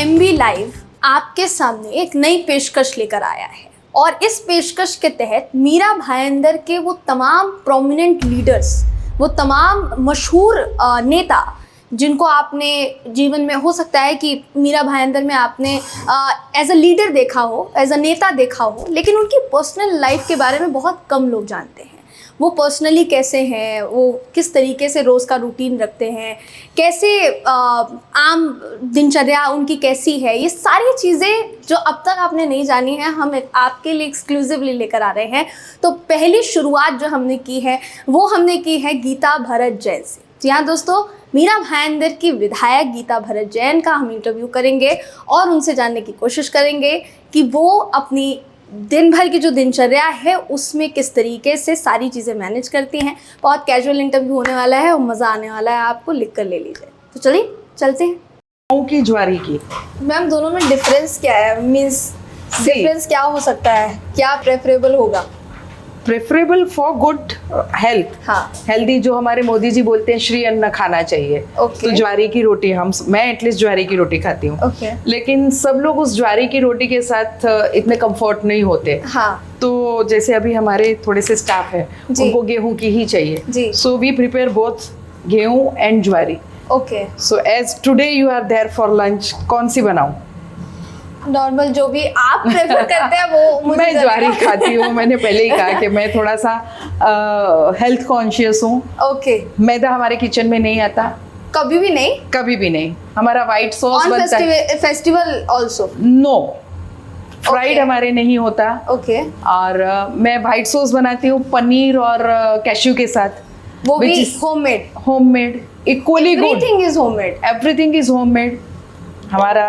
MB live आपके सामने एक नई पेशकश लेकर आया है और इस पेशकश के तहत मीरा भाईंदर के वो तमाम प्रोमिनेंट लीडर्स, वो तमाम मशहूर नेता जिनको आपने जीवन में, हो सकता है कि मीरा भाईंदर में आपने एज अ लीडर देखा हो, एज अ नेता देखा हो, लेकिन उनकी पर्सनल लाइफ के बारे में बहुत कम लोग जानते हैं। वो पर्सनली कैसे हैं, वो किस तरीके से रोज़ का रूटीन रखते हैं, कैसे आम दिनचर्या उनकी कैसी है, ये सारी चीज़ें जो अब तक आपने नहीं जानी है हम आपके लिए एक्सक्लूसिवली लेकर आ रहे हैं। तो पहली शुरुआत जो हमने की है वो हमने की है गीता भरत जैन से। जी हाँ दोस्तों, मीरा भाईंदर की विधायक गीता भरत जैन का हम इंटरव्यू करेंगे और उनसे जानने की कोशिश करेंगे कि वो अपनी दिन भर की जो दिनचर्या है उसमें किस तरीके से सारी चीज़ें मैनेज करती हैं। बहुत कैजुअल इंटरव्यू होने वाला है और मज़ा आने वाला है, आपको लिख कर ले लीजिए। तो चलिए चलते हैं। गेहूं की, ज्वारी की। मैम दोनों में डिफरेंस क्या है, मीन्स डिफरेंस क्या हो सकता है, क्या प्रेफरेबल होगा? Preferable for good health. हाँ, हेल्दी जो हमारे मोदी जी बोलते हैं श्री अन्न खाना चाहिए। Okay. तो ज्वारी की रोटी, मैं एटलीस्ट ज्वारी की रोटी खाती हूँ। Okay. लेकिन सब लोग उस ज्वारी की रोटी के साथ इतने कंफर्ट नहीं होते। हाँ, तो जैसे अभी हमारे थोड़े से स्टाफ है, उनको गेहूं की ही चाहिए। जी। So we prepare both gehun and jowari. Okay. So as today you are there for lunch, कौन सी बनाऊं? नॉर्मल जो भी आप प्रेफर करते हैं वो मुझे मैं ज्वारी खाती हूँ। मैंने पहले ही कहा कि मैं थोड़ा सा हेल्थ कॉन्शियस हूँ। ओके। मैदा हमारे किचन में नहीं आता, कभी भी नहीं? कभी भी नहीं। हमारा व्हाइट सॉस ऑन बनता है। Festival also? No, fried Okay. हमारे नहीं होता। ओके। और मैं व्हाइट सॉस बनाती हूँ पनीर और कैश्यू के साथ, वो Which भी is homemade? Homemade, equally good. Everything is homemade? Everything is homemade. हमारा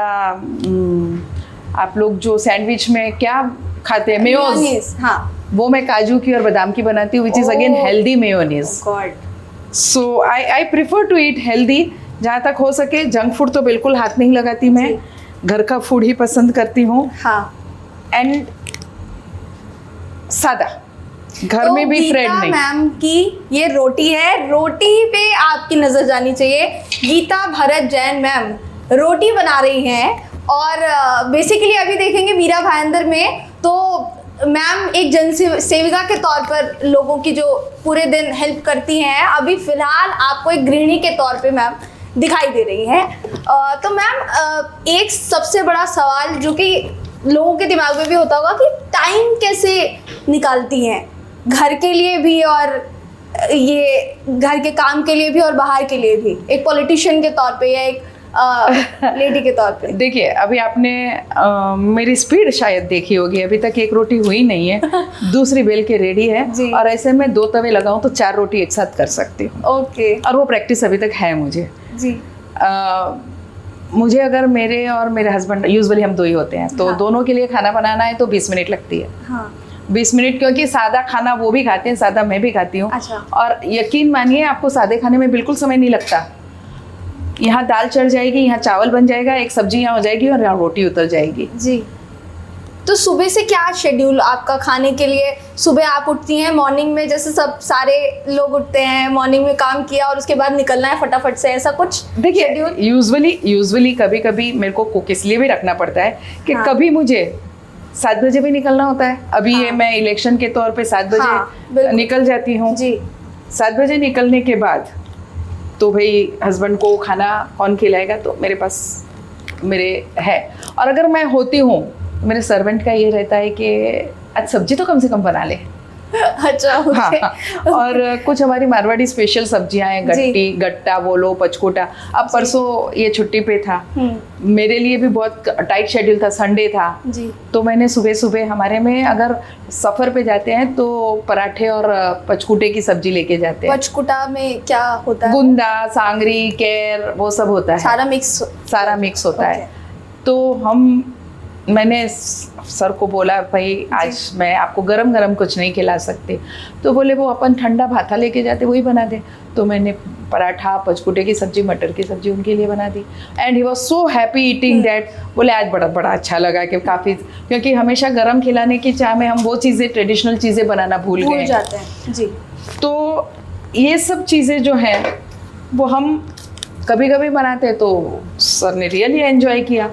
आप लोग जो सैंडविच में क्या खाते हैं, मेयोनीज, हाँ, वो मैं काजू की और बादाम की बनाती हूँ, which is again healthy mayonnaise. God. So I prefer to eat healthy. जहाँ तक हो सके जंक फूड तो बिल्कुल हाथ नहीं लगाती मैं, घर का फूड ही पसंद करती हूँ। हाँ, एंड सादा, घर तो में भी फ्रेंड नहीं। मैम की ये रोटी है, रोटी पे आपकी नजर जानी चाहिए। गीता भरत जैन मैम रोटी बना रही हैं और बेसिकली अभी देखेंगे मीरा भाईंदर में तो मैम एक जन सेविका के तौर पर लोगों की जो पूरे दिन हेल्प करती हैं, अभी फिलहाल आपको एक गृहिणी के तौर पे मैम दिखाई दे रही हैं। तो मैम एक सबसे बड़ा सवाल जो कि लोगों के दिमाग में भी होता होगा कि टाइम कैसे निकालती हैं घर के लिए भी और ये घर के काम के लिए भी और बाहर के लिए भी, एक पॉलिटिशियन के तौर पे या एक लेडी के तौर पे? देखिए, अभी आपने मेरी स्पीड शायद देखी होगी, अभी तक एक रोटी हुई नहीं है, दूसरी बेल के रेडी है। और ऐसे में 2 तवे लगाऊं तो 4 रोटी एक साथ कर सकती हूँ। ओके। और वो प्रैक्टिस अभी तक है मुझे। जी। मुझे अगर मेरे और मेरे हस्बैंड, यूजुअली हम 2 ही होते हैं, तो दोनों के लिए खाना बनाना है तो 20 मिनट लगती है। हाँ। 20 मिनट, क्योंकि सादा खाना वो भी खाते हैं, सादा मैं भी खाती हूँ। अच्छा। और यकीन मानिए आपको सादे खाने में बिल्कुल समय नहीं लगता। यहाँ दाल चढ़ जाएगी, यहाँ चावल बन जाएगा, एक सब्जी यहाँ हो जाएगी और यहाँ रोटी उतर जाएगी। जी। तो सुबह से क्या शेड्यूल आपका खाने के लिए? सुबह आप उठती हैं मॉर्निंग में, जैसे सब सारे लोग उठते हैं, मॉर्निंग में काम किया और उसके बाद निकलना है फटाफट से, ऐसा कुछ? देखिए, यूजुअली कभी कभी मेरे को कुक इसलिए भी रखना पड़ता है कि कभी मुझे 7 बजे भी निकलना होता है। अभी ये मैं इलेक्शन के तौर पे 7 बजे निकल जाती हूँ। जी। 7 बजे निकलने के बाद तो भाई हस्बैंड को खाना कौन खिलाएगा, तो मेरे पास मेरे है। और अगर मैं होती हूँ, मेरे सर्वेंट का ये रहता है कि आज सब्जी तो कम से कम बना ले। अच्छा, ओके। हाँ। और कुछ हमारी मारवाड़ी स्पेशल सब्जियां हैं, गट्टी, गट्टा बोलो, पचकोटा। अब परसों ये छुट्टी पे था, मेरे लिए भी बहुत टाइट शेड्यूल था, संडे था। जी। तो मैंने सुबह सुबह, हमारे में अगर सफ़र पे जाते हैं तो पराठे और पचकुटे की सब्जी लेके जाते हैं। पचकुटा में क्या होता है? गुंदा, सांगरी, केर, वो सब होता है, सारा मिक्स होता है। तो मैंने सर को बोला, भाई आज मैं आपको गरम गरम कुछ नहीं खिला सकते। तो बोले वो अपन ठंडा भाता लेके जाते, वही बना दे। तो मैंने पराठा, पचकुटे की सब्जी, मटर की सब्जी उनके लिए बना दी। And he was so happy eating that. बोले आज बड़ा अच्छा लगा कि काफ़ी, क्योंकि हमेशा गरम खिलाने की चाह में हम वो चीज़ें, ट्रेडिशनल चीज़ें बनाना भूल जाते हैं। जी। तो ये सब चीज़ें जो हैं वो हम कभी कभी बनाते, तो सर ने रियली एंजॉय किया।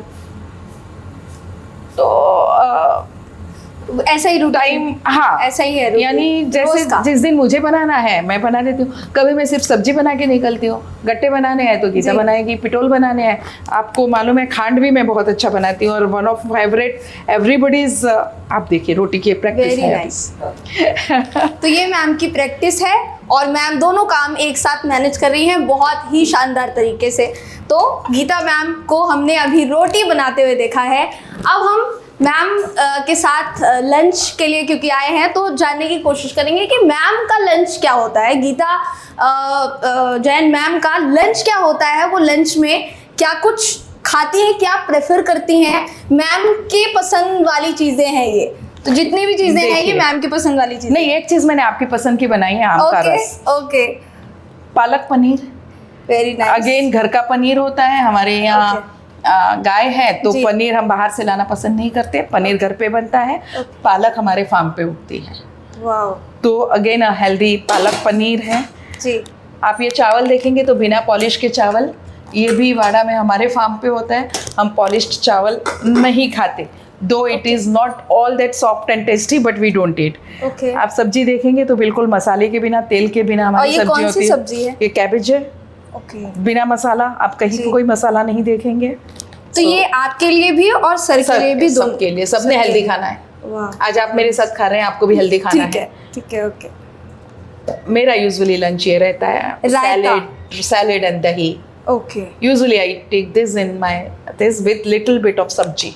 ऐसा ही टाइम, हाँ ऐसा ही है routine, यानी जैसे जिस दिन मुझे बनाना है मैं बना देती हूँ। कभी मैं सिर्फ सब्जी बना के निकलती हूँ, गट्टे बनाने हैं तो गीता बनाएगी, पिटोल बनाने हैं, आपको मालूम है खांड भी मैं बहुत अच्छा बनाती हूँ, और वन ऑफ फेवरेट एवरीबडीज, आप देखिए रोटी की प्रैक्टिस है। तो ये मैम की प्रैक्टिस है और मैम दोनों काम एक साथ मैनेज कर रही हैं बहुत ही शानदार तरीके से। तो गीता मैम को हमने अभी रोटी बनाते हुए देखा है, अब हम मैम के साथ लंच के लिए क्योंकि आए हैं तो जानने की कोशिश करेंगे कि मैम का लंच क्या होता है, गीता जैन मैम का लंच क्या होता है, वो लंच में क्या कुछ खाती हैं, क्या प्रेफर करती हैं, मैम की पसंद वाली चीज़ें हैं ये। तो जितनी भी चीज़ें हैं ये मैम की पसंद वाली चीज़ें। नहीं, एक चीज़ मैंने आपकी पसंद की बनाई है, आम का रस। Okay, palak paneer, very nice. Again घर का पनीर होता है हमारे यहाँ। गाय है तो पनीर हम बाहर से लाना पसंद नहीं करते, पनीर घर पे बनता है। पालक हमारे फार्म पे उगती है, वाओ। तो अगेन हेल्दी पालक पनीर है जी। आप ये चावल देखेंगे तो बिना पॉलिश के चावल, ये भी वाड़ा में हमारे फार्म पे होता है। हम पॉलिश्ड चावल नहीं खाते, though it is not all that soft and tasty, but we don't eat. आप सब्जी देखेंगे तो बिल्कुल मसाले के बिना, तेल के बिना हमारी सब्जी होती है। सब्जी है? ये कैबेज है, बिना मसाला, आप कहीं कोई मसाला नहीं देखेंगे। तो ये आपके लिए भी और सर के लिए भी, दोनों के लिए, सबने हेल्दी खाना है। आज आप मेरे साथ खा रहे हैं, आपको भी हेल्दी खाना है। ठीक है, ओके। मेरा यूजुअली लंच ये रहता है, salad and dahi. Okay. Usually I take this in my this with little bit of sabzi.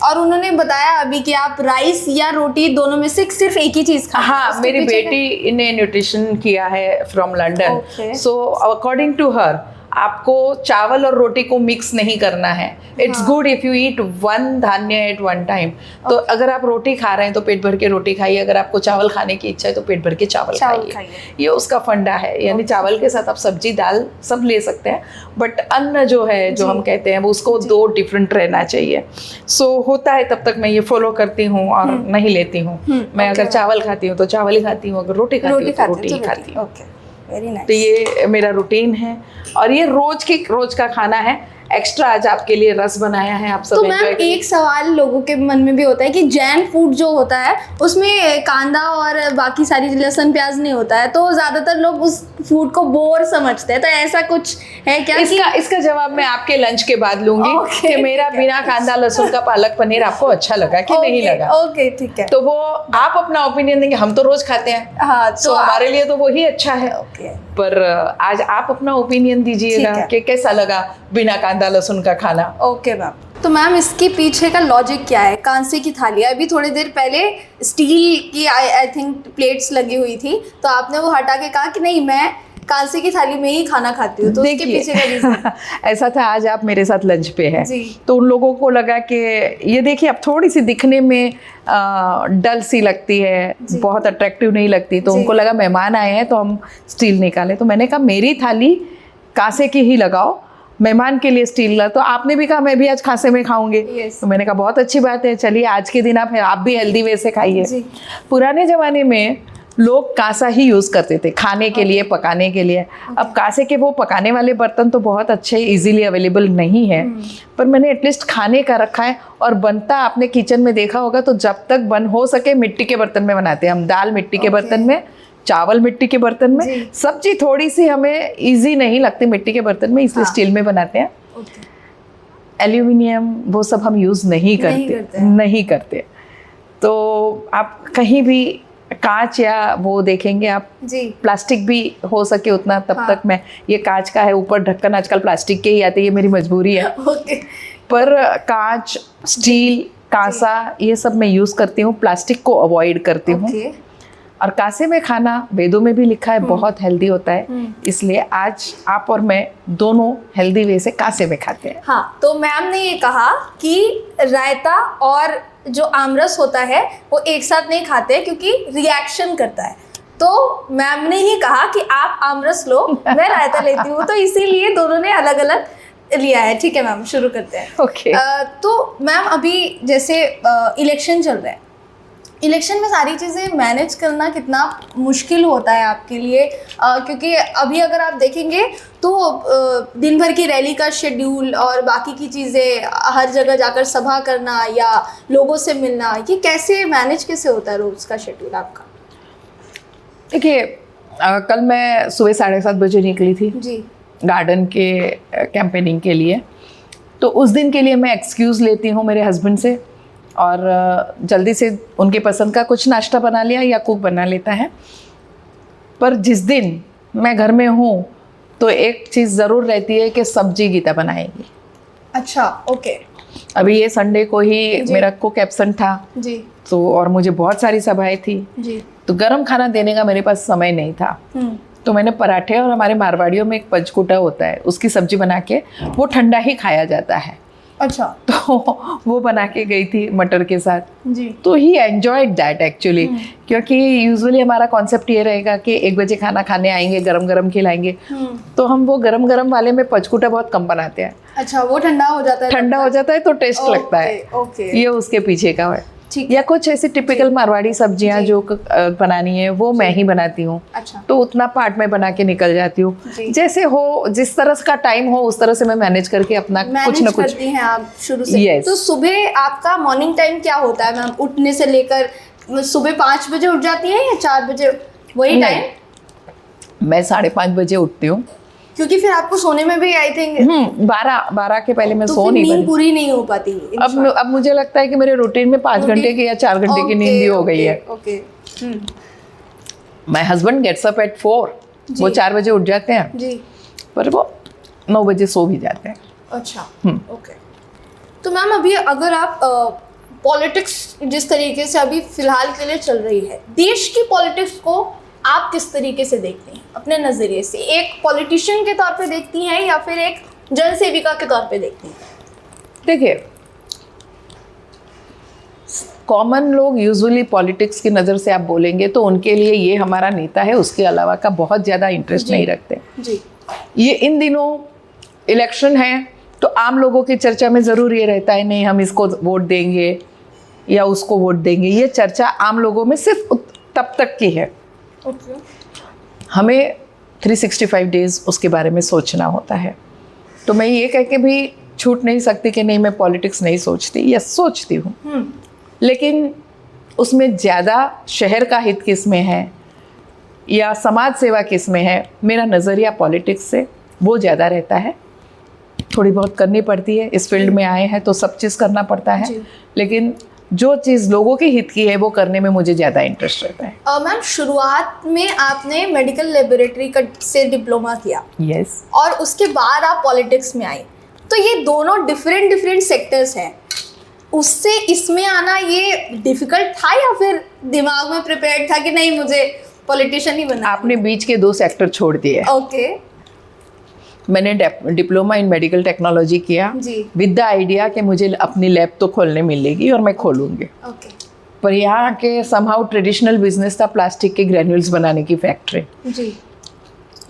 और उन्होंने बताया अभी कि आप राइस या रोटी दोनों में से सिर्फ एक ही चीज खाते हैं। हाँ, मेरी बेटी ने न्यूट्रिशन किया है from London, so according to her आपको चावल और रोटी को मिक्स नहीं करना है। It's good if you eat one dhanya at one time. तो अगर आप रोटी खा रहे हैं तो पेट भर के रोटी खाइए, अगर आपको चावल खाने की इच्छा है तो पेट भर के चावल खाइए। ये उसका फंडा है, यानी चावल के साथ आप सब्जी दाल सब ले सकते हैं, बट अन्न जो है, जो हम कहते हैं, वो उसको दो डिफरेंट रहना चाहिए। सो होता है तब तक मैं ये फॉलो करती हूँ और नहीं लेती हूँ। मैं अगर चावल खाती हूँ तो चावल ही खाती हूँ, अगर रोटी खाती हूँ तो रोटी ही खाती हूँ। Very nice. तो ये मेरा रूटीन है और ये रोज का खाना है। एक्स्ट्रा आज आपके लिए रस बनाया है, आप सब तो मैम एक सवाल लोगों के मन में भी होता है कि जैन फूड जो होता है उसमें कांदा और बाकी सारी लहसुन प्याज नहीं होता है, तो ज्यादातर लोग उस फूड को बोर समझते हैं, तो ऐसा कुछ है क्या? इसका जवाब मैं आपके लंच के बाद लूंगी कि मेरा बिना कांदा लहसुन का पालक पनीर आपको अच्छा लगा कि नहीं लगा। ओके, ठीक है। तो वो आप अपना ओपिनियन देंगे, हम तो रोज खाते हैं। हाँ, तो हमारे लिए तो वही अच्छा है। पर आज आप अपना ओपिनियन दीजिएगा कि कैसा लगा बिना कांदा लहसुन का खाना। Okay ma'am. तो मैम इसके पीछे का लॉजिक क्या है? कांसे की थाली, अभी थोड़ी देर पहले स्टील की आई थिंक प्लेट्स लगी हुई थी, तो आपने वो हटा के कहा कि नहीं मैं कांसे की थाली में ही खाना खाती हूँ, तो उसके पीछे का रीजन ऐसा था। आज आप मेरे साथ लंच पे हैं तो उन लोगों को लगा कि ये देखिए अब थोड़ी सी दिखने में डल सी लगती है, बहुत अट्रैक्टिव नहीं लगती, तो उनको लगा मेहमान आए हैं तो हम स्टील निकालें। तो मैंने कहा मेरी थाली कांसे की ही लगाओ, मेहमान के लिए स्टील ला। तो आपने भी कहा मैं भी आज कांसे में खाऊंगी। तो मैंने कहा बहुत अच्छी बात है, चलिए आज के दिन आप भी हेल्दी वे से खाइए। पुराने ज़माने में लोग कांसा ही यूज़ करते थे खाने के लिए, पकाने के लिए। अब कांसे के वो पकाने वाले बर्तन तो बहुत अच्छे इजीली अवेलेबल नहीं है, पर मैंने एटलीस्ट खाने का रखा है। और बनता आपने किचन में देखा होगा तो जब तक बन हो सके मिट्टी के बर्तन में बनाते हैं हम। दाल मिट्टी के बर्तन में, चावल मिट्टी के बर्तन में, सब्जी थोड़ी सी हमें इजी नहीं लगती मिट्टी के बर्तन में, इसलिए स्टील में बनाते हैं। एल्यूमिनियम वो सब हम यूज़ नहीं करते। तो आप कहीं भी कांच या वो देखेंगे आप, प्लास्टिक भी हो सके उतना तब तक मैं, ये कांच का है, ऊपर ढक्कन आजकल प्लास्टिक के ही आते हैं, ये मेरी मजबूरी है। पर कांच, स्टील, कांसा ये सब मैं यूज़ करती हूँ, प्लास्टिक को अवॉइड करती हूँ। और कांसे में खाना वेदों में भी लिखा है बहुत हेल्दी होता है, इसलिए आज आप और मैं दोनों हेल्दी वे से कांसे में खाते हैं। हाँ, तो मैम ने ये कहा कि रायता और जो आमरस होता है वो एक साथ नहीं खाते क्योंकि रिएक्शन करता है। तो मैम ने ही कहा कि आप आमरस लो, मैं रायता लेती हूँ, तो इसीलिए दोनों ने अलग अलग लिया है। ठीक है मैम, शुरू करते हैं। ओके। तो मैम अभी जैसे इलेक्शन चल रहा है, इलेक्शन में सारी चीज़ें मैनेज करना कितना मुश्किल होता है आपके लिए, क्योंकि अभी अगर आप देखेंगे तो दिन भर की रैली का शेड्यूल और बाकी की चीज़ें, हर जगह जाकर सभा करना या लोगों से मिलना, ये कैसे मैनेज कैसे होता है रोज़ का शेड्यूल आपका? देखिए, कल मैं सुबह 7:30 बजे निकली थी जी, गार्डन के कैंपेनिंग के लिए। तो उस दिन के लिए मैं एक्सक्यूज़ लेती हूँ मेरे हस्बैंड से और जल्दी से उनके पसंद का कुछ नाश्ता बना लिया या कुक बना लेता है। पर जिस दिन मैं घर में हूँ तो एक चीज़ ज़रूर रहती है कि सब्जी गीता बनाएगी। अच्छा, ओके। अभी ये संडे को ही मेरा कुक एब्सेंट था जी, तो, और मुझे बहुत सारी सभाएं थी जी, तो गरम खाना देने का मेरे पास समय नहीं था। तो मैंने पराठे, और हमारे मारवाड़ियों में एक पंचकूटा होता है, उसकी सब्जी बना के, वो ठंडा ही खाया जाता है। अच्छा, तो वो बना के गई थी मटर के साथ। जी, तो ही एन्जॉयड दैट एक्चुअली, क्योंकि यूजुअली हमारा कॉन्सेप्ट ये रहेगा कि 1 बजे खाना खाने आएंगे, गरम गरम खिलाएंगे। तो हम वो गरम गरम वाले में पंचकूटा बहुत कम बनाते हैं। अच्छा, वो ठंडा हो जाता है? ठंडा हो जाता है तो टेस्ट लगता है। ओके, ये उसके पीछे का है। ठीक, या कुछ ऐसी टिपिकल मारवाड़ी सब्जियां जो बनानी है वो मैं ही बनाती हूँ। अच्छा, तो उतना पार्ट में बना के निकल जाती हूँ। जी। जैसे हो, जिस तरह का टाइम हो उस तरह से मैं मैनेज करके अपना कुछ ना कुछ करती हैं आप शुरू से। Yes. तो सुबह आपका मॉर्निंग टाइम क्या होता है मैम? उठने से लेकर सुबह 5 बजे उठ जाती हैं या 4 बजे, वही टाइम? मैं 5:30 बजे उठती हूँ, क्योंकि फिर आपको सोने में भी आई थिंक 12 के पहले मैं तो सो फिर नहीं नींद पाती। पूरी नहीं हो पाती। अब मुझे लगता है कि मेरे रूटीन में 5 घंटे की या 4 घंटे की नींद भी हो गई है। Okay, my husband gets up at 4, वो 4 बजे उठ जाते हैं, जी, पर वो 9 बजे सो भी जाते हैं। अच्छा, ओके। तो मैम अभी अगर आप पॉलिटिक्स जिस तरीके से अभी फिलहाल के लिए चल रही है, देश की पॉलिटिक्स को आप किस तरीके से देखती हैं अपने नज़रिए से? एक पॉलिटिशियन के तौर पे देखती हैं या फिर एक जन सेविका के तौर पे देखती हैं? देखिए, कॉमन लोग यूजुअली पॉलिटिक्स की नज़र से आप बोलेंगे तो उनके लिए ये हमारा नेता है, उसके अलावा का बहुत ज़्यादा इंटरेस्ट नहीं रखते। जी, ये इन दिनों इलेक्शन है तो आम लोगों की चर्चा में ज़रूर ये रहता है, नहीं हम इसको वोट देंगे या उसको वोट देंगे। ये चर्चा आम लोगों में सिर्फ तब तक की है। ओके, हमें 365 डेज़ उसके बारे में सोचना होता है। तो मैं ये कह के भी छूट नहीं सकती कि नहीं मैं पॉलिटिक्स नहीं सोचती, या सोचती हूँ, लेकिन उसमें ज़्यादा शहर का हित किस में है या समाज सेवा किस में है, मेरा नज़रिया पॉलिटिक्स से वो ज़्यादा रहता है। थोड़ी बहुत करनी पड़ती है, इस फील्ड में आए हैं तो सब चीज़ करना पड़ता है, लेकिन जो चीज़ लोगों के हित की है वो करने में मुझे ज़्यादा इंटरेस्ट रहता है। मैम शुरुआत में आपने मेडिकल लेबोरेटरी का से डिप्लोमा किया, यस, और उसके बाद आप पॉलिटिक्स में आई, तो ये दोनों डिफरेंट सेक्टर्स हैं। उससे इसमें आना ये डिफिकल्ट था या फिर दिमाग में प्रिपेयर्ड था कि नहीं मुझे पॉलिटिशियन ही बनना? आपने बीच के 2 सेक्टर छोड़ दिए। ओके, मैंने डिप्लोमा इन मेडिकल टेक्नोलॉजी किया विद द आइडिया कि मुझे अपनी लैब तो खोलने मिलेगी और मैं खोलूँगी। ओके, पर यहाँ के समहाउ ट्रेडिशनल बिजनेस था प्लास्टिक के ग्रैन्यूल्स बनाने की फैक्ट्री। जी,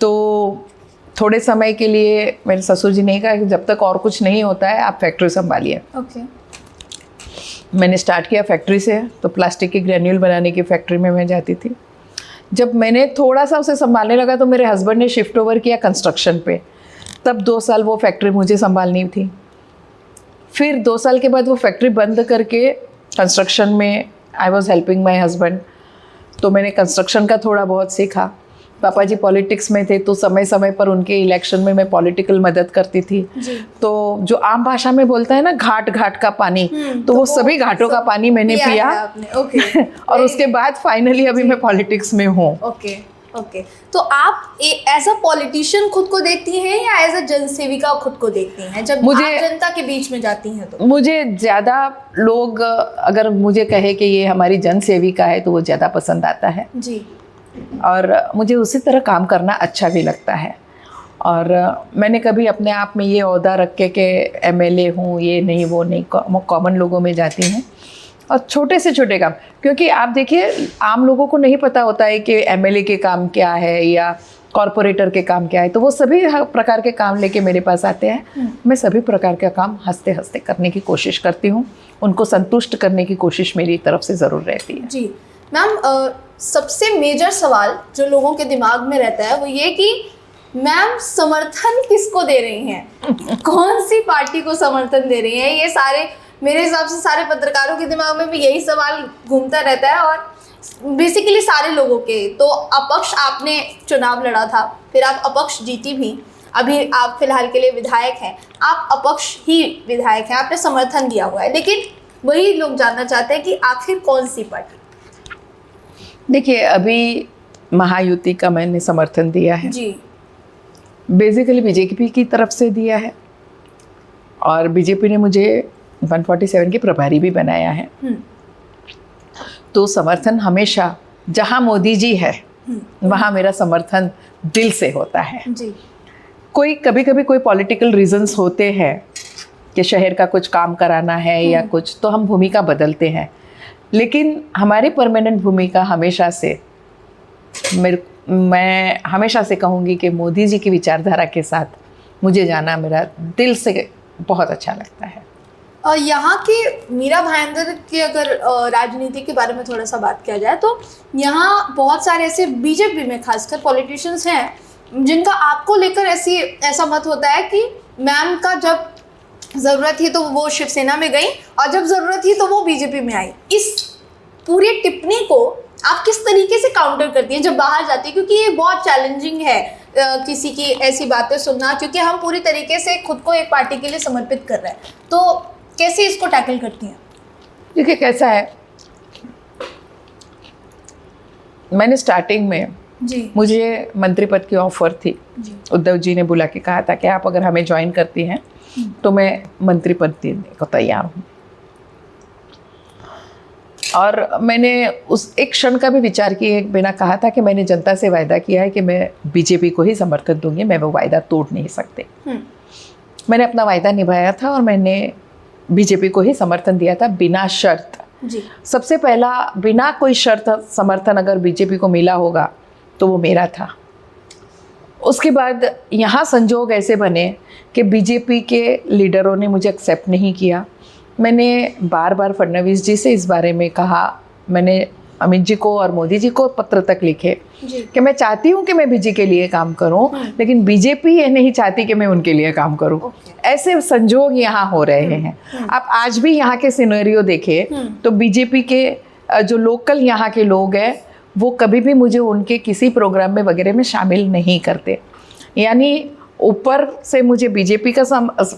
तो थोड़े समय के लिए मेरे ससुर जी ने कहा कि जब तक और कुछ नहीं होता है आप फैक्ट्री संभालिए। ओके, मैंने स्टार्ट किया फैक्ट्री से, तो प्लास्टिक के ग्रैन्यूल बनाने की फैक्ट्री में मैं जाती थी। जब मैंने थोड़ा सा उसे संभालने लगा तो मेरे हस्बैंड ने शिफ्ट ओवर किया कंस्ट्रक्शन पे, तब 2 साल वो फैक्ट्री मुझे संभालनी थी। फिर 2 साल के बाद वो फैक्ट्री बंद करके कंस्ट्रक्शन में I was helping my husband. तो मैंने कंस्ट्रक्शन का थोड़ा बहुत सीखा। पापा जी पॉलिटिक्स में थे तो समय समय पर उनके इलेक्शन में मैं पॉलिटिकल मदद करती थी। तो जो आम भाषा में बोलता है ना घाट घाट का पानी, तो वो सभी घाटों का पानी मैंने पिया। ओके, और उसके बाद फाइनली अभी मैं पॉलिटिक्स में हूँ। Okay, okay. तो आप एज अ पॉलिटिशियन खुद को देखती हैं या एज अ जन सेविका खुद को देखती हैं जब आप जनता के बीच में जाती हैं? तो मुझे ज़्यादा लोग अगर मुझे कहे कि ये हमारी जन सेविका है तो वो ज़्यादा पसंद आता है जी, और मुझे उसी तरह काम करना अच्छा भी लगता है। और मैंने कभी अपने आप में ये ओहदा रख के कि MLA हूँ, ये नहीं वो नहीं, कॉमन लोगों में जाती हूँ और छोटे से छोटे काम, क्योंकि आप देखिए आम लोगों को नहीं पता होता है कि MLA के काम क्या है या कॉरपोरेटर के काम क्या है, तो वो सभी प्रकार के काम लेके मेरे पास आते हैं। मैं सभी प्रकार का काम हंसते हंसते करने की कोशिश करती हूँ, उनको संतुष्ट करने की कोशिश मेरी तरफ से ज़रूर रहती है। जी मैम, सबसे मेजर सवाल जो लोगों के दिमाग में रहता है वो ये कि मैम समर्थन किसको दे रही हैं, कौन सी पार्टी को समर्थन दे रही हैं? ये सारे, मेरे हिसाब से सारे पत्रकारों के दिमाग में भी यही सवाल घूमता रहता है, और बेसिकली सारे लोगों के। तो अपक्ष आपने चुनाव लड़ा था, फिर आप अपक्ष जीती भी, अभी आप फिलहाल के लिए विधायक हैं, आप अपक्ष ही विधायक हैं, आपने समर्थन दिया हुआ है, लेकिन वही लोग जानना चाहते हैं कि आखिर कौन सी पार्टी? देखिए, अभी महायुति का मैंने समर्थन दिया है जी, बेसिकली बीजेपी की तरफ से दिया है, और बीजेपी ने मुझे 147 के प्रभारी भी बनाया है। तो समर्थन हमेशा, जहाँ मोदी जी है वहाँ मेरा समर्थन दिल से होता है। जी। कोई कभी कभी कोई पॉलिटिकल रीजंस होते हैं कि शहर का कुछ काम कराना है या कुछ, तो हम भूमिका बदलते हैं, लेकिन हमारी परमानेंट भूमिका हमेशा से, मैं हमेशा से कहूँगी कि मोदी जी की विचारधारा के साथ मुझे जाना मेरा दिल से बहुत अच्छा लगता है। यहाँ के मीरा भाईंदर की अगर राजनीति के बारे में थोड़ा सा बात किया जाए, तो यहाँ बहुत सारे ऐसे बीजेपी में खासकर पॉलिटिशियंस हैं जिनका आपको लेकर ऐसा मत होता है कि मैम का जब ज़रूरत थी तो वो शिवसेना में गई, और जब ज़रूरत थी तो वो बीजेपी में आई। इस पूरी टिप्पणी को आप किस तरीके से काउंटर करती हैं जब बाहर जाती है? क्योंकि ये बहुत चैलेंजिंग है किसी की ऐसी बातें सुनना, क्योंकि हम पूरी तरीके से खुद को एक पार्टी के लिए समर्पित कर रहे हैं। तो कैसे इसको टैकल करती हैं? देखिए, कैसा है, मैंने स्टार्टिंग में जी, मुझे मंत्री पद की ऑफर थी। उद्धव जी ने बुला के कहा था कि आप अगर हमें ज्वाइन करती हैं तो मैं मंत्री पद देने को तैयार हूँ। और मैंने उस एक क्षण का भी विचार किए बिना कहा था कि मैंने जनता से वायदा किया है कि मैं बीजेपी को ही समर्थन दूंगी, मैं वो वायदा तोड़ नहीं सकते। मैंने अपना वायदा निभाया था और मैंने बीजेपी को ही समर्थन दिया था बिना शर्त। जी। सबसे पहला बिना कोई शर्त समर्थन अगर बीजेपी को मिला होगा तो वो मेरा था। उसके बाद यहाँ संजोग ऐसे बने कि बीजेपी के लीडरों ने मुझे एक्सेप्ट नहीं किया। मैंने बार बार फडणवीस जी से इस बारे में कहा, मैंने अमित जी को और मोदी जी को पत्र तक लिखे कि मैं चाहती हूँ कि मैं बीजेपी के लिए काम करूँ, लेकिन बीजेपी ये नहीं चाहती कि मैं उनके लिए काम करूँ। ऐसे संजोग यहाँ हो रहे हैं। आप आज भी यहाँ के सिनेरियो देखें तो बीजेपी के जो लोकल यहाँ के लोग हैं वो कभी भी मुझे उनके किसी प्रोग्राम में वगैरह में शामिल नहीं करते। यानी ऊपर से मुझे बीजेपी का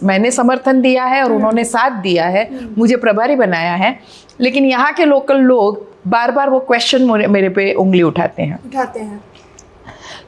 मैंने समर्थन दिया है और उन्होंने साथ दिया है, मुझे प्रभारी बनाया है, लेकिन यहाँ के लोकल लोग बार बार वो क्वेश्चन मेरे पे उंगली उठाते हैं।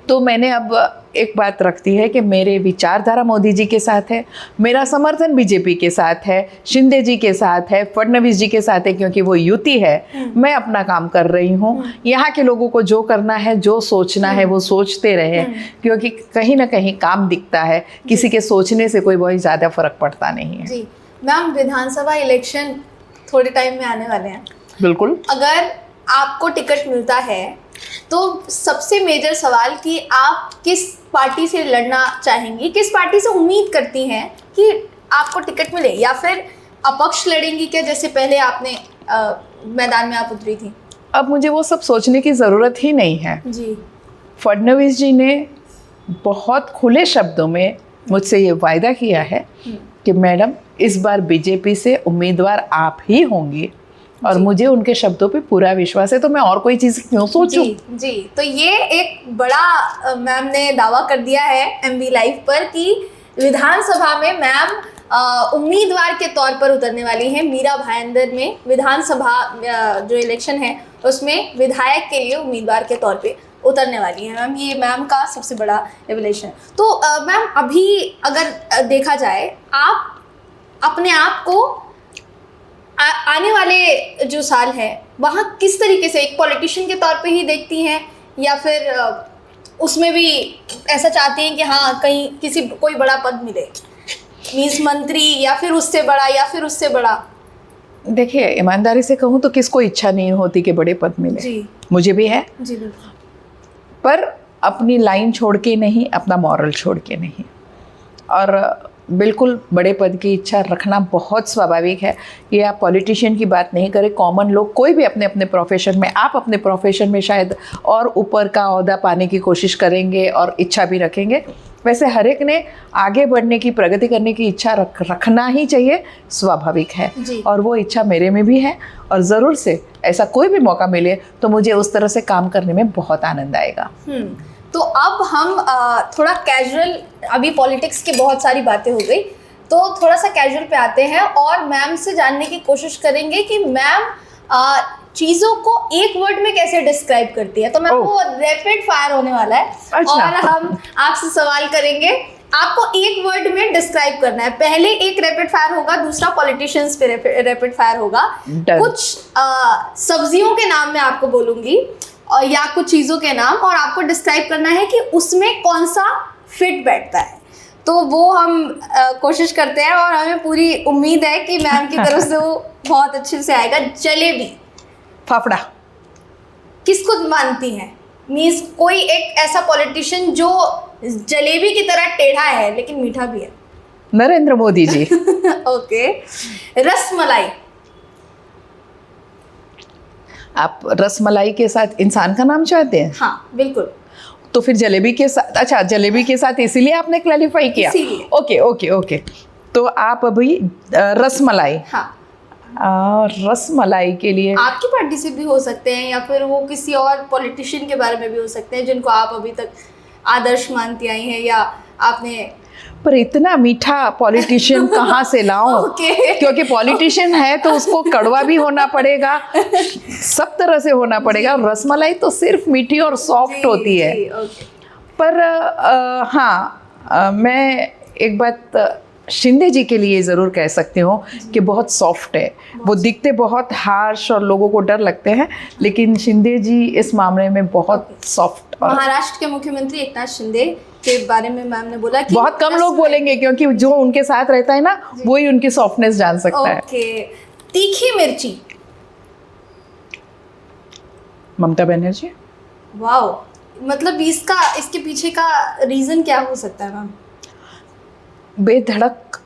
तो मैंने अब एक बात रखती है कि मेरे विचारधारा मोदी जी के साथ है, मेरा समर्थन बीजेपी के साथ है, शिंदे जी के साथ है, फडणवीस जी के साथ है, क्योंकि वो युति है। मैं अपना काम कर रही हूँ। यहाँ के लोगों को जो करना है, जो सोचना है वो सोचते रहे, क्योंकि कहीं ना कहीं काम दिखता है, किसी के सोचने से कोई बहुत ज़्यादा फर्क पड़ता नहीं है। जी मैम, विधानसभा इलेक्शन थोड़े टाइम में आने वाले हैं। बिल्कुल। अगर आपको टिकट मिलता है तो सबसे मेजर सवाल कि आप किस पार्टी से लड़ना चाहेंगी, किस पार्टी से उम्मीद करती हैं कि आपको टिकट मिले, या फिर अपक्ष लड़ेंगी क्या, जैसे पहले आपने मैदान में आप उतरी थी? अब मुझे वो सब सोचने की ज़रूरत ही नहीं है। जी। फडणवीस जी ने बहुत खुले शब्दों में मुझसे ये वायदा किया है कि मैडम इस बार बीजेपी से उम्मीदवार आप ही होंगी, और मुझे उनके शब्दों पे पूरा विश्वास है, तो मैं और कोई चीज़ क्यों सोचूं? जी, तो ये एक बड़ा मैम ने दावा कर दिया है MV लाइव पर कि विधानसभा में मैम उम्मीदवार के तौर पर उतरने वाली हैं। मीरा भाईंदर में विधानसभा जो इलेक्शन है उसमें विधायक के लिए उम्मीदवार के तौर पे उतरने वाली है मैम। ये मैम का सबसे बड़ा रेवलेशन। तो मैम, अभी अगर देखा जाए, आप अपने आप को आने वाले जो साल है वहाँ किस तरीके से एक पॉलिटिशियन के तौर पे ही देखती हैं, या फिर उसमें भी ऐसा चाहती हैं कि हाँ कहीं कोई बड़ा पद मिले, मीन्स मंत्री या फिर उससे बड़ा या फिर उससे बड़ा? देखिए, ईमानदारी से कहूँ तो किसको इच्छा नहीं होती कि बड़े पद मिले। जी। मुझे भी है। जी बिल्कुल। पर अपनी लाइन छोड़ के नहीं, अपना मॉरल छोड़ के नहीं। और बिल्कुल बड़े पद की इच्छा रखना बहुत स्वाभाविक है। ये आप पॉलिटिशियन की बात नहीं करें, कॉमन लोग कोई भी अपने अपने प्रोफेशन में, आप अपने प्रोफेशन में शायद और ऊपर का ओहदा पाने की कोशिश करेंगे और इच्छा भी रखेंगे। वैसे हर एक ने आगे बढ़ने की, प्रगति करने की इच्छा रखना ही चाहिए, स्वाभाविक है। और वो इच्छा मेरे में भी है और ज़रूर से ऐसा कोई भी मौका मिले तो मुझे उस तरह से काम करने में बहुत आनंद आएगा। तो अब हम थोड़ा कैजुअल, अभी पॉलिटिक्स की बहुत सारी बातें हो गई, तो थोड़ा सा कैजुअल पे आते हैं और मैम से जानने की कोशिश करेंगे कि मैम चीज़ों को एक वर्ड में कैसे डिस्क्राइब करती है। तो मैम वो रैपिड फायर होने वाला है। अच्छा। और हम आपसे सवाल करेंगे, आपको एक वर्ड में डिस्क्राइब करना है। पहले एक रैपिड फायर होगा, दूसरा पॉलिटिशियंस पे रैपिड फायर होगा। कुछ सब्जियों के नाम मैं आपको बोलूँगी और या कुछ चीज़ों के नाम, और आपको डिस्क्राइब करना है कि उसमें कौन सा फिट बैठता है। तो वो हम कोशिश करते हैं और हमें पूरी उम्मीद है कि मैम की तरफ से वो बहुत अच्छे से आएगा। जलेबी, फाफड़ा। किसको मानती हैं? मीन्स कोई एक ऐसा पॉलिटिशियन जो जलेबी की तरह टेढ़ा है लेकिन मीठा भी है। नरेंद्र मोदी जी। ओके। रसमलाई। आप रसमलाई के साथ इंसान का नाम चाहते हैं? हाँ बिल्कुल। तो फिर जलेबी के साथ, अच्छा जलेबी के साथ इसीलिए आपने क्लैरिफाई किया? Okay okay okay. तो आप अभी रसमलाई। हाँ। रसमलाई के लिए आपकी पार्टी से भी हो सकते हैं या फिर वो किसी और पॉलिटिशियन के बारे में भी हो सकते हैं जिनको आप अभी तक आदर्श मानती आई हैं या आपने। पर इतना मीठा पॉलिटिशियन कहाँ से लाऊं? क्योंकि पॉलिटिशियन है तो उसको कड़वा भी होना पड़ेगा, सब तरह से होना पड़ेगा। रसमलाई तो सिर्फ मीठी और सॉफ्ट होती है। पर हाँ, मैं एक बात शिंदे जी के लिए ज़रूर कह सकती हूँ कि बहुत सॉफ्ट है। वो दिखते बहुत हार्श और लोगों को डर लगते हैं, लेकिन शिंदे जी इस मामले में बहुत सॉफ्ट। महाराष्ट्र के मुख्यमंत्री एकनाथ शिंदे के बारे में मैम ने बोला कि बहुत कम लोग बोलेंगे क्योंकि जो उनके साथ रहता है ना, वो ही उनकी सॉफ्टनेस जान सकता है। तीखी मिर्ची। ममता बनर्जी। वाओ, मतलब इसके पीछे का रीजन क्या हो सकता है मैम? बेधड़क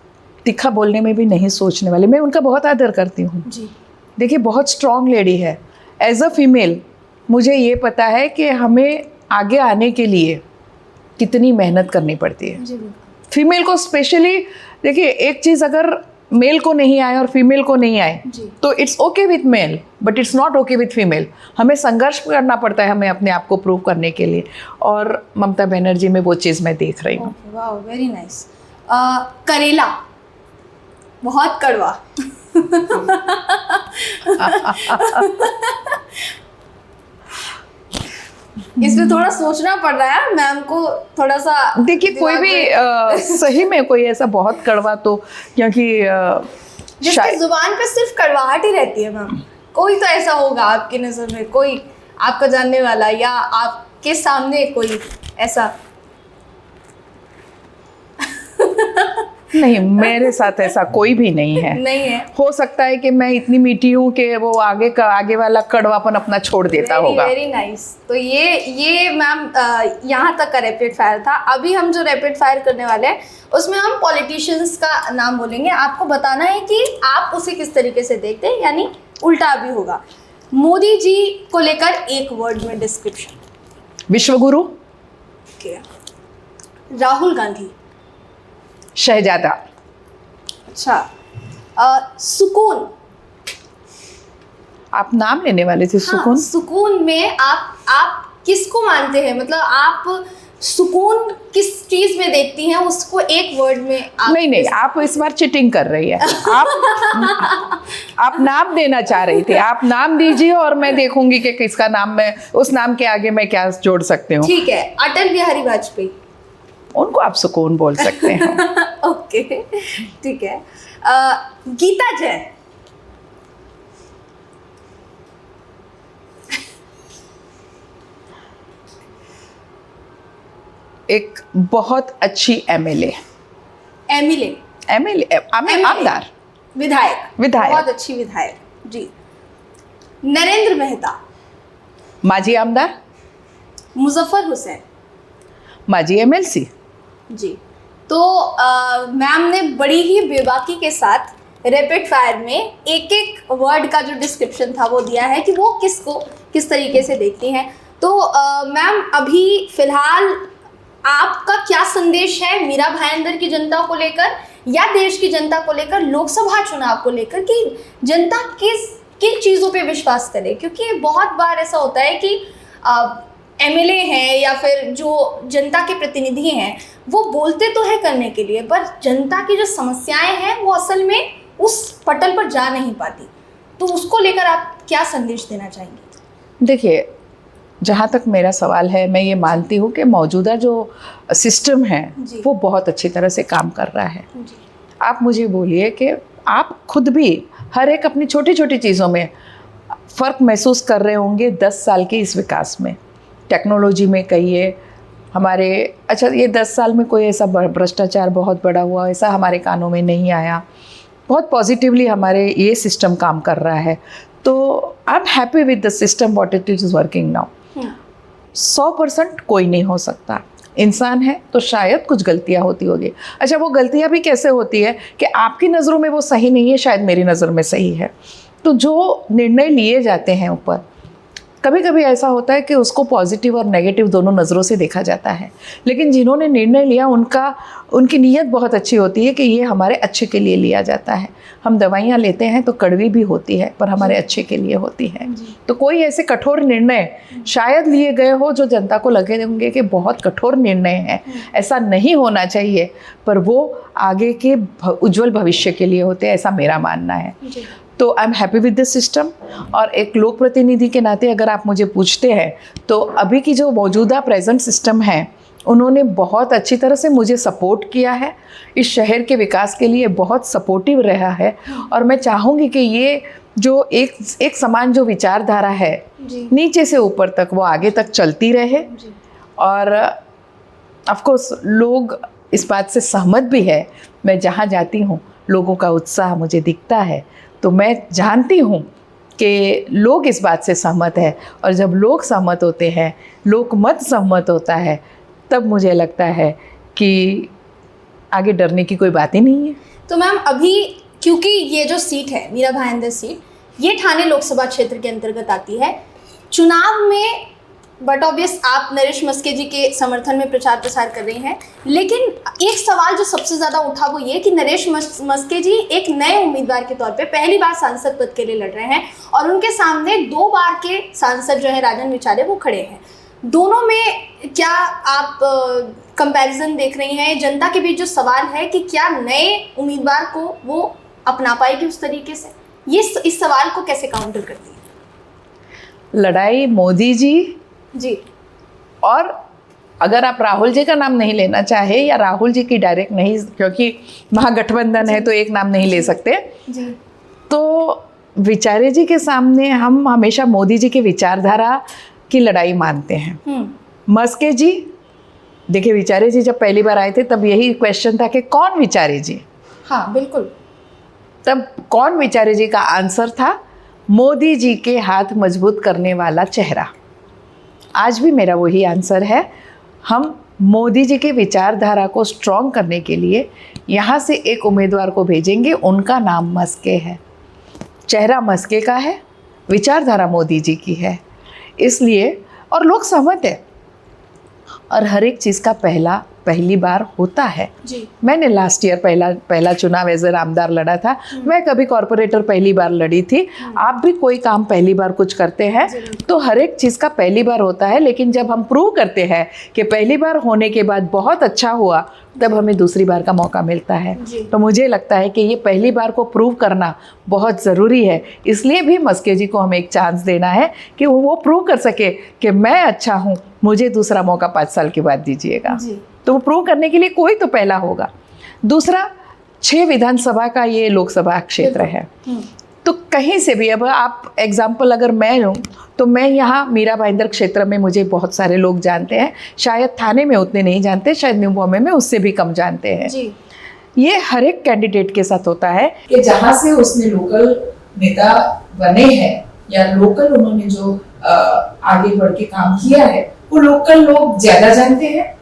तीखा बोलने में भी नहीं सोचने वाले। मैं उनका बहुत आदर करती हूँ जी। देखिए बहुत स्ट्रॉन्ग लेडी है। एज अ फीमेल मुझे ये पता है कि हमें आगे आने के लिए कितनी मेहनत करनी पड़ती है। फीमेल को स्पेशली देखिए, एक चीज़ अगर मेल को नहीं आए और फीमेल को नहीं आए तो it's okay with mail but it's not okay with female. हमें संघर्ष करना पड़ता है हमें अपने आप को प्रूव करने के लिए, और ममता बनर्जी में वो चीज़ मैं देख रही हूँ। वाह, वेरी नाइस। करेला, बहुत कड़वा। इसमें थोड़ा सोचना पड़ रहा है मैम को, थोड़ा सा। देखिए कोई भी सही में कोई ऐसा बहुत कड़वा, तो क्योंकि जिसकी जुबान पे सिर्फ कड़वाहट ही रहती है मैम, कोई तो ऐसा होगा आपकी नज़र में, कोई आपका जानने वाला या आपके सामने कोई ऐसा। नहीं, मेरे साथ ऐसा कोई भी नहीं है। नहीं है। हो सकता है कि मैं इतनी मीठी हूँ कि वो आगे वाला कड़वापन अपना छोड़ देता होगा। Very nice. तो ये मैम यहाँ तक का रैपिड फायर था। अभी हम जो रैपिड फायर करने वाले हैं उसमें हम पॉलिटिशियंस का नाम बोलेंगे। आपको बताना है कि आप उसे किस तरीके से देखते हैं, यानी उल्टा भी होगा। मोदी जी को लेकर एक वर्ड में डिस्क्रिप्शन। विश्वगुरु। राहुल गांधी। शहजादा। अच्छा। सुकून। आप नाम लेने वाले थे। सुकून। हाँ, सुकून में आप किसको मानते हैं? मतलब आप सुकून किस चीज में देखती हैं, उसको एक वर्ड में आप। नहीं, आप इस बार चिटिंग कर रही है। आप नाम देना चाह रही थी, आप नाम दीजिए और मैं देखूंगी कि किसका नाम, मैं उस नाम के आगे मैं क्या जोड़ सकती हूँ। ठीक है, अटल बिहारी वाजपेयी। उनको आप सुकून बोल सकते हैं। ओके, ठीक है। गीता जैन। एक बहुत अच्छी एमएलए। आमदार। विधायक। बहुत अच्छी विधायक जी। नरेंद्र मेहता। माजी आमदार। मुजफ्फर हुसैन। माजी MLC। जी, तो मैम ने बड़ी ही बेबाकी के साथ रैपिड फायर में एक एक वर्ड का जो डिस्क्रिप्शन था वो दिया है कि वो किसको किस तरीके से देखती हैं। तो मैम अभी फिलहाल आपका क्या संदेश है मीरा भाईंदर की जनता को लेकर या देश की जनता को लेकर, लोकसभा चुनाव को लेकर, कि जनता किन चीज़ों पे विश्वास करे? क्योंकि बहुत बार ऐसा होता है कि MLA हैं या फिर जो जनता के प्रतिनिधि हैं वो बोलते तो है करने के लिए, पर जनता की जो समस्याएं हैं वो असल में उस पटल पर जा नहीं पाती। तो उसको लेकर आप क्या संदेश देना चाहेंगे? देखिए, जहाँ तक मेरा सवाल है, मैं ये मानती हूँ कि मौजूदा जो सिस्टम है वो बहुत अच्छी तरह से काम कर रहा है। आप मुझे बोलिए कि आप खुद भी हर एक अपनी छोटी छोटी चीज़ों में फ़र्क महसूस कर रहे होंगे 10 साल के इस विकास में, टेक्नोलॉजी में कहिए हमारे। अच्छा, ये 10 साल में कोई ऐसा भ्रष्टाचार बहुत बड़ा हुआ ऐसा हमारे कानों में नहीं आया। बहुत पॉजिटिवली हमारे ये सिस्टम काम कर रहा है। तो I am happy with the system what it is working now. 100% कोई नहीं हो सकता, इंसान है तो शायद कुछ गलतियां होती होगी। अच्छा, वो गलतियां भी कैसे होती है कि आपकी नज़रों में वो सही नहीं है, शायद मेरी नज़र में सही है। तो जो निर्णय लिए जाते हैं ऊपर, कभी कभी ऐसा होता है कि उसको पॉजिटिव और नेगेटिव दोनों नज़रों से देखा जाता है, लेकिन जिन्होंने निर्णय लिया उनकी नीयत बहुत अच्छी होती है कि ये हमारे अच्छे के लिए लिया जाता है। हम दवाइयाँ लेते हैं तो कड़वी भी होती है पर हमारे अच्छे के लिए होती है। तो कोई ऐसे कठोर निर्णय शायद लिए गए हो जो जनता को लगे होंगे कि बहुत कठोर निर्णय है, ऐसा नहीं होना चाहिए, पर वो आगे के उज्जवल भविष्य के लिए होते हैं, ऐसा मेरा मानना है। तो I am happy with this system. और एक लोक प्रतिनिधि के नाते अगर आप मुझे पूछते हैं तो अभी की जो मौजूदा प्रेजेंट सिस्टम है उन्होंने बहुत अच्छी तरह से मुझे सपोर्ट किया है, इस शहर के विकास के लिए बहुत सपोर्टिव रहा है। और मैं चाहूँगी कि ये जो एक समान जो विचारधारा है नीचे से ऊपर तक वो आगे तक चलती रहे। और ऑफ कोर्स लोग इस बात से सहमत भी है। मैं जहाँ जाती हूँ लोगों का उत्साह मुझे दिखता है, तो मैं जानती हूँ कि लोग इस बात से सहमत है। और जब लोग सहमत होते हैं, लोकमत सहमत होता है, तब मुझे लगता है कि आगे डरने की कोई बात ही नहीं है। तो मैम अभी क्योंकि ये जो सीट है मीरा भाईंदर सीट, ये ठाणे लोकसभा क्षेत्र के अंतर्गत आती है, चुनाव में बट ऑब्वियस आप नरेश मस्के जी के समर्थन में प्रचार प्रसार कर रही हैं, लेकिन एक सवाल जो सबसे ज़्यादा उठा वो ये कि नरेश मस्के जी एक नए उम्मीदवार के तौर पे पहली बार सांसद पद के लिए लड़ रहे हैं और उनके सामने 2 बार के सांसद जो है राजन विचारे वो खड़े हैं। दोनों में क्या आप कंपैरिजन देख रही हैं? जनता के बीच जो सवाल है कि क्या नए उम्मीदवार को वो अपना पाएगी उस तरीके से, ये इस सवाल को कैसे काउंटर करती है? लड़ाई मोदी जी और अगर आप राहुल जी का नाम नहीं लेना चाहे या राहुल जी की डायरेक्ट नहीं, क्योंकि महागठबंधन है तो एक नाम नहीं ले सकते जी। तो विचारे जी के सामने हम हमेशा मोदी जी की विचारधारा की लड़ाई मानते हैं। मस्के जी, देखिए विचारे जी जब पहली बार आए थे तब यही क्वेश्चन था कि कौन विचारे जी। हाँ बिल्कुल, तब कौन विचारे जी का आंसर था मोदी जी के हाथ मजबूत करने वाला चेहरा। आज भी मेरा वही आंसर है। हम मोदी जी के विचारधारा को स्ट्रॉन्ग करने के लिए यहाँ से एक उम्मीदवार को भेजेंगे, उनका नाम मस्के है, चेहरा मस्के का है, विचारधारा मोदी जी की है, इसलिए और लोग सहमत है। और हर एक चीज़ का पहली बार होता है जी। मैंने लास्ट ईयर पहला चुनाव एज ए आमदार लड़ा था, मैं कभी कॉरपोरेटर पहली बार लड़ी थी। आप भी कोई काम पहली बार कुछ करते हैं तो हर एक चीज़ का पहली बार होता है, लेकिन जब हम प्रूव करते हैं कि पहली बार होने के बाद बहुत अच्छा हुआ तब हमें दूसरी बार का मौका मिलता है। तो मुझे लगता है कि ये पहली बार को प्रूव करना बहुत ज़रूरी है, इसलिए भी मस्के जी को हमें एक चांस देना है कि वो प्रूव कर सके कि मैं अच्छा हूँ, मुझे दूसरा मौका 5 साल के बाद दीजिएगा। तो वो प्रूव करने के लिए कोई तो पहला होगा। दूसरा, 6 विधानसभा का ये लोकसभा क्षेत्र है, तो कहीं से भी, अब आप एग्जाम्पल अगर मैं लूँ तो मैं यहाँ मीरा भाईंदर क्षेत्र में मुझे बहुत सारे लोग जानते हैं, शायद थाने में उतने नहीं जानते, शायद न्यू बॉम्बे में उससे भी कम जानते हैं जी। ये हर एक कैंडिडेट के साथ होता है कि जहाँ से उसने लोकल नेता बने हैं या लोकल उन्होंने जो आगे बढ़ के काम किया है वो लोकल लोग ज्यादा जानते हैं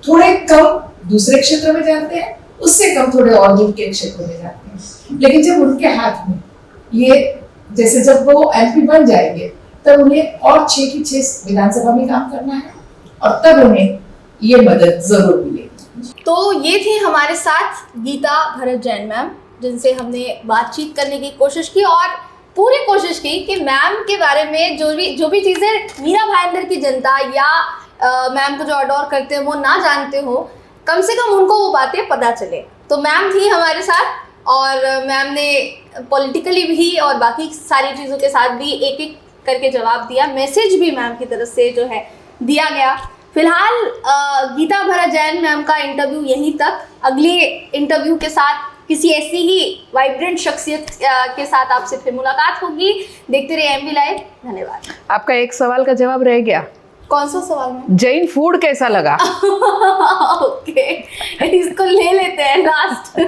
थोड़े कम दूसरे क्षेत्र में जानते हैं, उससे कम थोड़े और दूर के क्षेत्र में जानते हैं। लेकिन जब उनके हाथ में ये, जैसे जब वो एमपी बन जाएंगे तब उन्हें और 6 की 6 विधानसभा में काम करना है और तब उन्हें ये मदद जरूर मिलेगी। तो ये थी हमारे साथ गीता भरत जैन मैम, जिनसे हमने बातचीत करने की कोशिश की और पूरी कोशिश की कि मैम के बारे में जो भी चीज़ें मीरा भाईंदर की जनता या मैम को जो अडोर करते हैं वो ना जानते हो, कम से कम उनको वो बातें पता चले। तो मैम थी हमारे साथ और मैम ने पॉलिटिकली भी और बाकी सारी चीज़ों के साथ भी एक एक करके जवाब दिया। मैसेज भी मैम की तरफ से जो है दिया गया। फिलहाल गीता भरत जैन मैम का इंटरव्यू यहीं तक। अगले इंटरव्यू के साथ किसी ऐसी ही वाइब्रेंट शख्सियत के साथ आपसे फिर मुलाकात होगी। देखते रहिए एमबी लाइव। धन्यवाद। आपका एक सवाल का जवाब रह गया। कौन सा सवाल में? जैन फूड कैसा लगा? ओके, इसको ले लेते हैं लास्ट।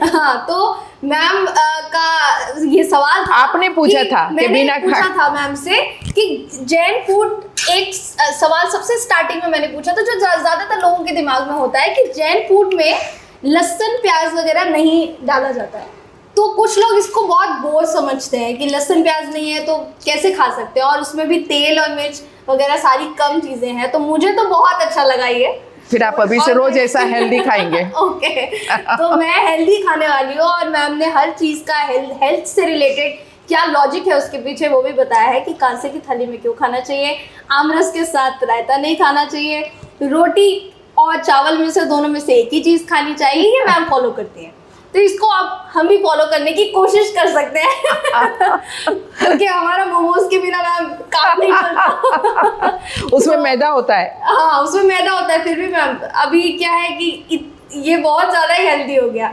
हाँ, तो मैम का ये सवाल था, आपने पूछा था कि बिना पूछा था मैम से कि जैन फूड, एक सवाल सबसे स्टार्टिंग में मैंने पूछा था जो ज्यादातर लोगों के दिमाग में होता है कि जैन फूड में लहसुन प्याज वगैरह नहीं डाला जाता है। तो कुछ लोग इसको बहुत बोझ समझते हैं कि लहसुन प्याज नहीं है तो कैसे खा सकते हैं, और उसमें भी तेल और मिर्च वगैरह सारी कम चीज़ें हैं। तो मुझे तो बहुत अच्छा लगा ये। फिर आप अभी से रोज ऐसा हेल्दी खाएंगे? ओके, तो मैं हेल्दी खाने वाली हूँ और मैम ने हर चीज़ का हेल्थ से रिलेटेड क्या लॉजिक है उसके पीछे वो भी बताया है कि कांसे की थाली में क्यों खाना चाहिए, आमरस के साथ रायता नहीं खाना चाहिए, रोटी और चावल में से दोनों में से एक ही चीज़ खानी चाहिए। ये मैम फॉलो करती हैं। तो इसको आप हम भी फॉलो करने की कोशिश कर सकते हैं क्योंकि हमारा मोमोज के बिना मैम काम नहीं चलता। उसमें मैदा होता है। हाँ, उसमें मैदा होता है, फिर भी मैम अभी क्या है कि ये बहुत ज़्यादा ही हेल्दी हो गया।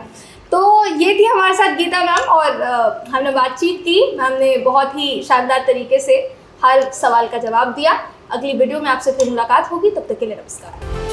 तो ये थी हमारे साथ गीता मैम और हमने बातचीत की। मैम ने बहुत ही शानदार तरीके से हर सवाल का जवाब दिया। अगली वीडियो में आपसे फिर मुलाकात होगी, तब तक के लिए नमस्कार।